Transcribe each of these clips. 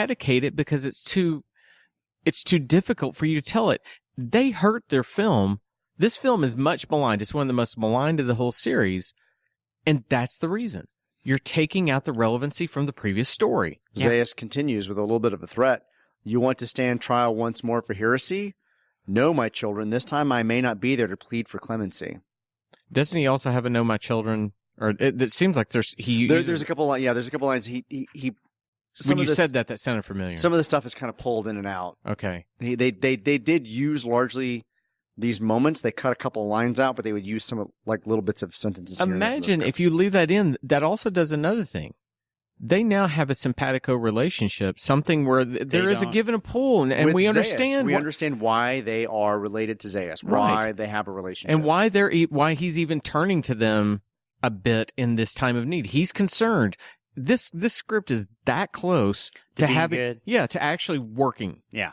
eradicate it because it's too difficult for you to tell it. They hurt their film. This film is much maligned. It's one of the most maligned of the whole series. And that's the reason. You're taking out the relevancy from the previous story. Zaius continues with a little bit of a threat. You want to stand trial once more for heresy? No, my children. This time I may not be there to plead for clemency. Doesn't he also have a "No, my children"? Or it seems like there's a couple. There's a couple lines. He. When you said that sounded familiar. Some of the stuff is kind of pulled in and out. Okay. They did use largely these moments. They cut a couple of lines out, but they would use some of, like, little bits of sentences. Imagine if you leave that in. That also does another thing. They now have a simpatico relationship, something where there is a give and a pull, and we understand. We understand why they are related to Zaius, why they have a relationship, and why he's even turning to them a bit in this time of need. He's concerned. This script is that close to having, good. To actually working. Yeah.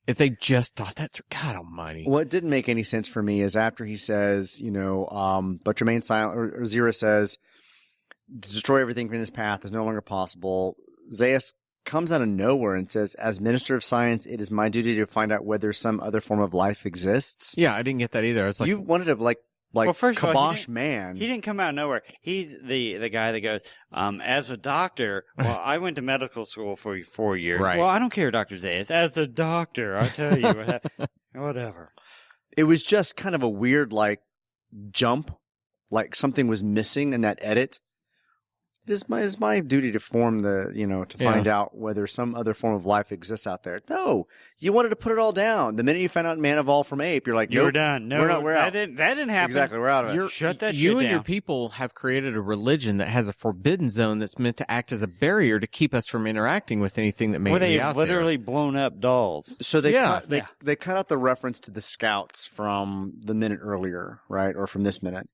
If they just thought that through, God Almighty. What didn't make any sense for me is after he says, but remain silent, or Zira says, to destroy everything from his path is no longer possible. Zaius comes out of nowhere and says, as Minister of Science, it is my duty to find out whether some other form of life exists. Yeah, I didn't get that either. I was like, you wanted to well, first kibosh of all, man. He didn't come out of nowhere. He's the guy that goes, as a doctor, well, I went to medical school for 4 years. Right. Well, I don't care, Dr. Zaius. As a doctor, I tell you, whatever. It was just kind of a weird, jump, like something was missing in that edit. It is my duty to find out whether some other form of life exists out there. No, you wanted to put it all down. The minute you found out Man Evolved from Ape, you're like, nope, you're done. No, we're out. That didn't happen. Exactly, we're out of it. Shut that shit You down. and your people have created a religion that has a forbidden zone that's meant to act as a barrier to keep us from interacting with anything that may be out there. They've literally blown up dolls. So they cut out the reference to the scouts from the minute earlier, right, or from this minute,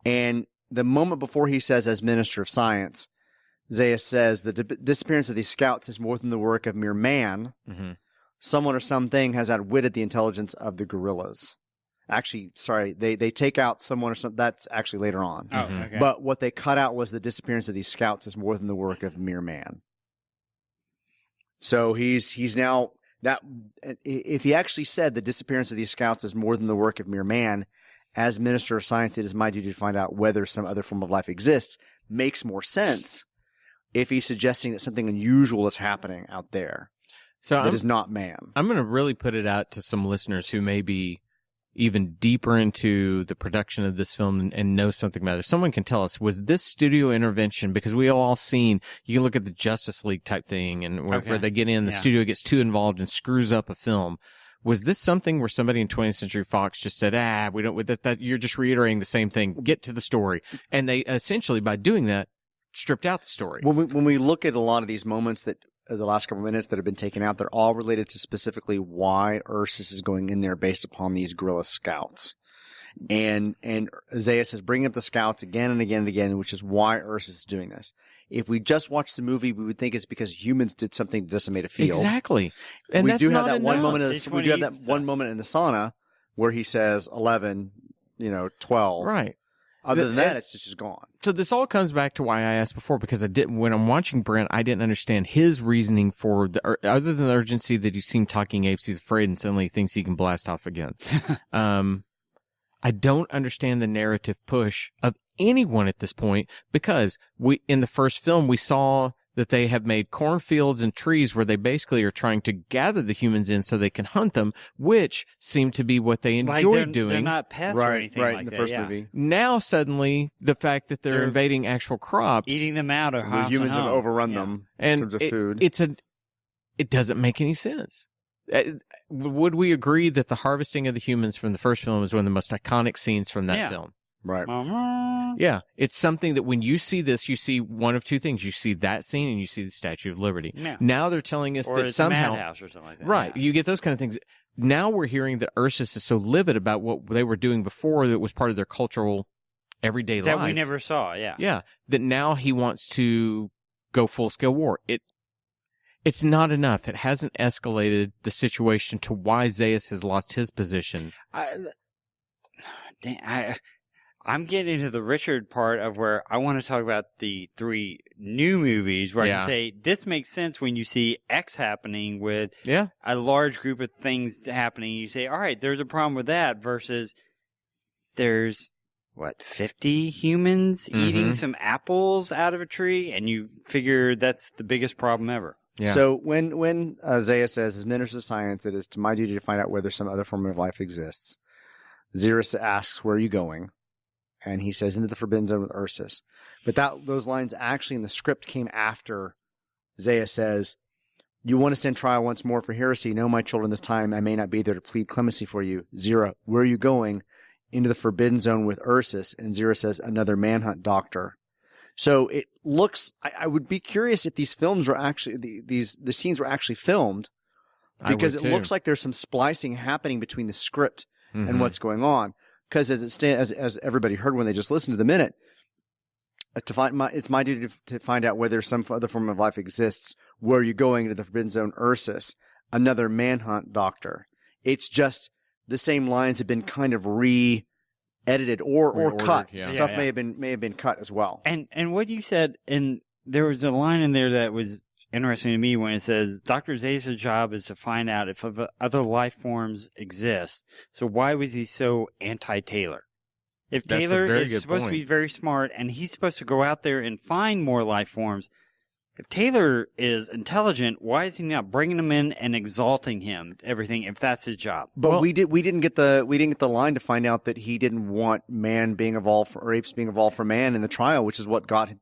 and the moment before he says, as Minister of Science, Zaius says, the disappearance of these scouts is more than the work of mere man. Mm-hmm. Someone or something has outwitted the intelligence of the guerrillas. Actually, sorry, they take out someone or something. That's actually later on. Oh, okay. But what they cut out was the disappearance of these scouts is more than the work of mere man. So he's now that if he actually said the disappearance of these scouts is more than the work of mere man, as Minister of Science, it is my duty to find out whether some other form of life exists, makes more sense if he's suggesting that something unusual is happening out there that is not man. I'm going to really put it out to some listeners who may be even deeper into the production of this film and know something about it. If someone can tell us, was this studio intervention? Because we all seen, you can look at the Justice League type thing and where they get in, the studio gets too involved and screws up a film. Was this something where somebody in 20th Century Fox just said, we don't, that you're just reiterating the same thing, get to the story. And they essentially, by doing that, stripped out the story. When we look at a lot of these moments that the last couple of minutes that have been taken out, they're all related to specifically why Ursus is going in there based upon these guerrilla scouts. And Zaius is bringing up the scouts again and again and again, which is why Ursus is doing this. If we just watched the movie, we would think it's because humans did something to decimate a field. Exactly. And we that's do have not that enough. one moment. We do have that one moment in the sauna where he says 11, 12. Right. Other than that, it's just gone. So this all comes back to why I asked before, because when I'm watching Brent, I didn't understand his reasoning for other than the urgency that he's seen talking apes, he's afraid and suddenly thinks he can blast off again. I don't understand the narrative push of anyone at this point, because in the first film, we saw that they have made cornfields and trees where they basically are trying to gather the humans in so they can hunt them, which seemed to be what they enjoyed doing. They're not pests or anything like in the that, first movie. Now suddenly, the fact that they're invading actual crops, eating them out, or the humans have overrun them in terms of food. It doesn't make any sense. Would we agree that the harvesting of the humans from the first film is one of the most iconic scenes from that film? Right. Yeah. It's something that when you see this, you see one of two things. You see that scene and you see the Statue of Liberty. Yeah. Now they're telling us or that it's somehow... a madhouse or something like that. Right. Yeah. You get those kind of things. Now we're hearing that Ursus is so livid about what they were doing before that was part of their cultural everyday life. That we never saw, yeah. Yeah. That now he wants to go full-scale war. It's not enough. It hasn't escalated the situation to why Zaius has lost his position. I'm getting into the Richard part of where I want to talk about the 3 new movies where I can say this makes sense when you see X happening with a large group of things happening. You say, all right, there's a problem with that versus there's, 50 humans eating some apples out of a tree? And you figure that's the biggest problem ever. Yeah. So when Isaiah says, as minister of science, it is to my duty to find out whether some other form of life exists. Xerxes asks, where are you going? And he says, into the forbidden zone with Ursus. But those lines actually in the script came after Isaiah says, you want to stand trial once more for heresy? No, my children, this time I may not be there to plead clemency for you. Zerah, where are you going? Into the forbidden zone with Ursus. And Zerah says, another manhunt doctor. So it looks, I would be curious if these films were actually, the scenes were actually filmed, because it looks like there's some splicing happening between the script and what's going on. Because as everybody heard when they just listened to the minute, it's my duty to find out whether some other form of life exists. Where are you going? To the forbidden zone, Ursus, another manhunt doctor. It's just the same lines have been kind of edited or cut. Stuff may have been cut as well. And what you said, and there was a line in there that was interesting to me when it says Dr. Zayas' job is to find out if other life forms exist. So why was he so anti-Taylor? If Taylor is supposed to be very smart and he's supposed to go out there and find more life forms, if Taylor is intelligent, why is he not bringing him in and exalting him? Everything, if that's his job. But we didn't get the line to find out that he didn't want man being evolved or apes being evolved for man in the trial, which is what got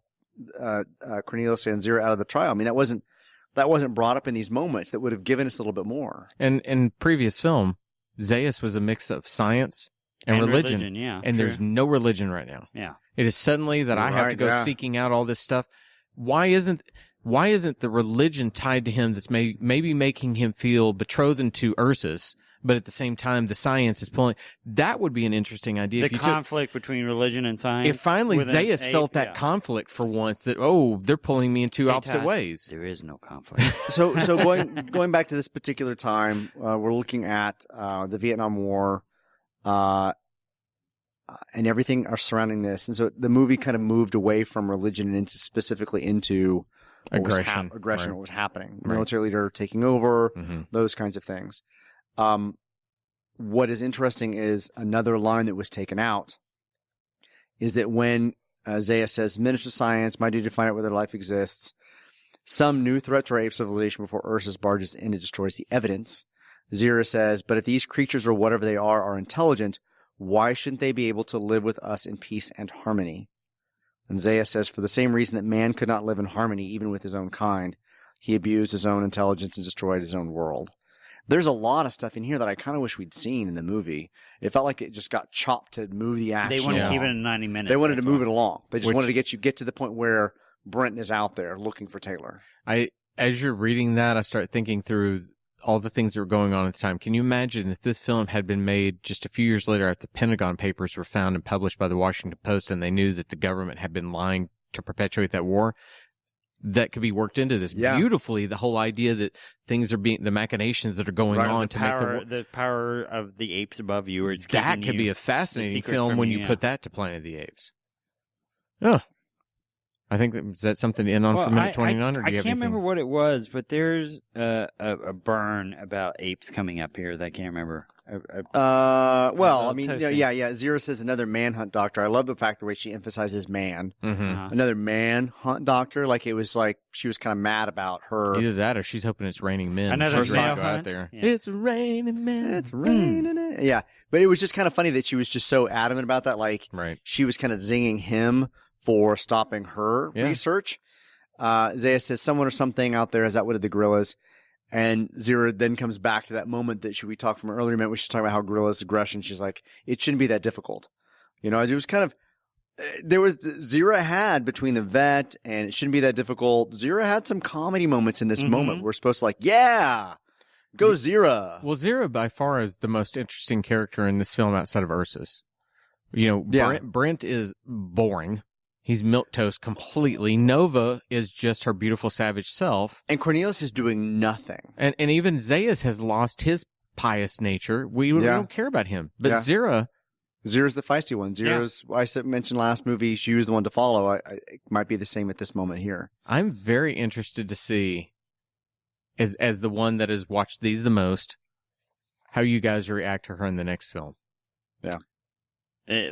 Cornelius and Zerah out of the trial. I mean, that wasn't brought up in these moments. That would have given us a little bit more. And in previous film, Zaius was a mix of science and religion. And there's no religion right now. Yeah. It is suddenly that I have to go seeking out all this stuff. Why isn't the religion tied to him that's maybe making him feel betrothed to Ursus, but at the same time the science is pulling? That would be an interesting idea. The conflict between religion and science. If finally Zaius felt that conflict for once, that they're pulling me in two opposite ways. There is no conflict. So going back to this particular time, we're looking at the Vietnam War. And everything surrounding this. And so the movie kind of moved away from religion and specifically into aggression, what was happening. Military leader taking over, those kinds of things. What is interesting is another line that was taken out is that when Isaiah says, minister of science, my duty to find out whether life exists, some new threat to our ape civilization before Ursus barges in and destroys the evidence. Zerah says, but if these creatures or whatever they are intelligent, why shouldn't they be able to live with us in peace and harmony? And Zaius says, for the same reason that man could not live in harmony even with his own kind, he abused his own intelligence and destroyed his own world. There's a lot of stuff in here that I kind of wish we'd seen in the movie. It felt like it just got chopped to move the action. They wanted to keep it in 90 minutes. They wanted to move it along. They just wanted to get to the point where Brent is out there looking for Taylor. As you're reading that, I start thinking through all the things that were going on at the time. Can you imagine if this film had been made just a few years later after the Pentagon Papers were found and published by the Washington Post, and they knew that the government had been lying to perpetuate that war? That could be worked into this beautifully. The whole idea that things are the machinations that are going on to make the power of the apes above you. Or that could be a fascinating film when you put that to Planet of the Apes. Oh. I think is that something to end on for minute 29, or do you have anything? I can't remember what it was, but there's a burn about apes coming up here that I can't remember. Zerah says another manhunt doctor. I love the fact the way she emphasizes man. Another manhunt doctor, like it was like she was kind of mad about her. Either that, or she's hoping it's raining men. Another male go out there. Yeah. It's raining men. It's raining. Yeah, but it was just kind of funny that she was just so adamant about that. Like she was kind of zinging him for stopping her research. Zaius says, someone or something out there has outwitted the gorillas. And Zerah then comes back to that moment that we talked from earlier, we should talk about how gorillas' aggression. She's like, it shouldn't be that difficult. You know, it was kind of, Zerah had between the vet and it shouldn't be that difficult. Zerah had some comedy moments in this moment. We're supposed to like, go Zerah. Well, Zerah by far is the most interesting character in this film outside of Ursus. You know, Brent is boring. He's milquetoast completely. Nova is just her beautiful savage self. And Cornelius is doing nothing. And even Zaius has lost his pious nature. We don't care about him. But Zerah Zero's the feisty one. Zero's, I mentioned last movie, she was the one to follow. It might be the same at this moment here. I'm very interested to see, as the one that has watched these the most, how you guys react to her in the next film. Yeah.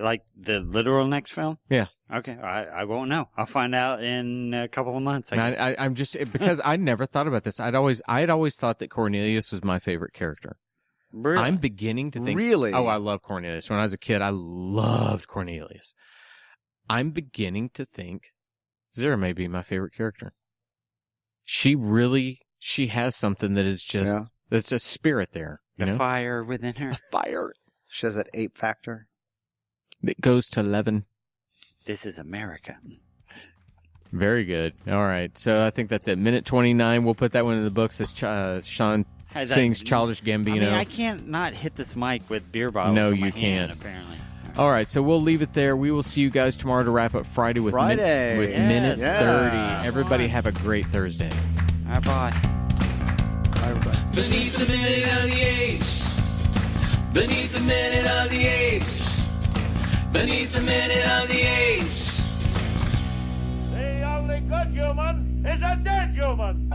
Like the literal next film? Yeah. Okay. I won't know. I'll find out in a couple of months. I'm just, because I never thought about this. I'd always thought that Cornelius was my favorite character. Really? I'm beginning to think. Really? Oh, I love Cornelius. When I was a kid, I loved Cornelius. I'm beginning to think Zero may be my favorite character. She has something that is just, that's a spirit there. The fire within her. A fire. She has that ape factor. It goes to 11. This is America. Very good. All right. So I think that's it. Minute 29. We'll put that one in the books as Sean sings Childish Gambino. I mean, I can't not hit this mic with beer bottles. No, in my you can't. hand, apparently. All right. So we'll leave it there. We will see you guys tomorrow to wrap up Friday with Minute 30. Everybody have a great Thursday. All right, bye. Bye, everybody. Beneath the Minute of the Apes. Beneath the Minute of the Apes. Beneath the Minute of the Apes. The only good human is a dead human.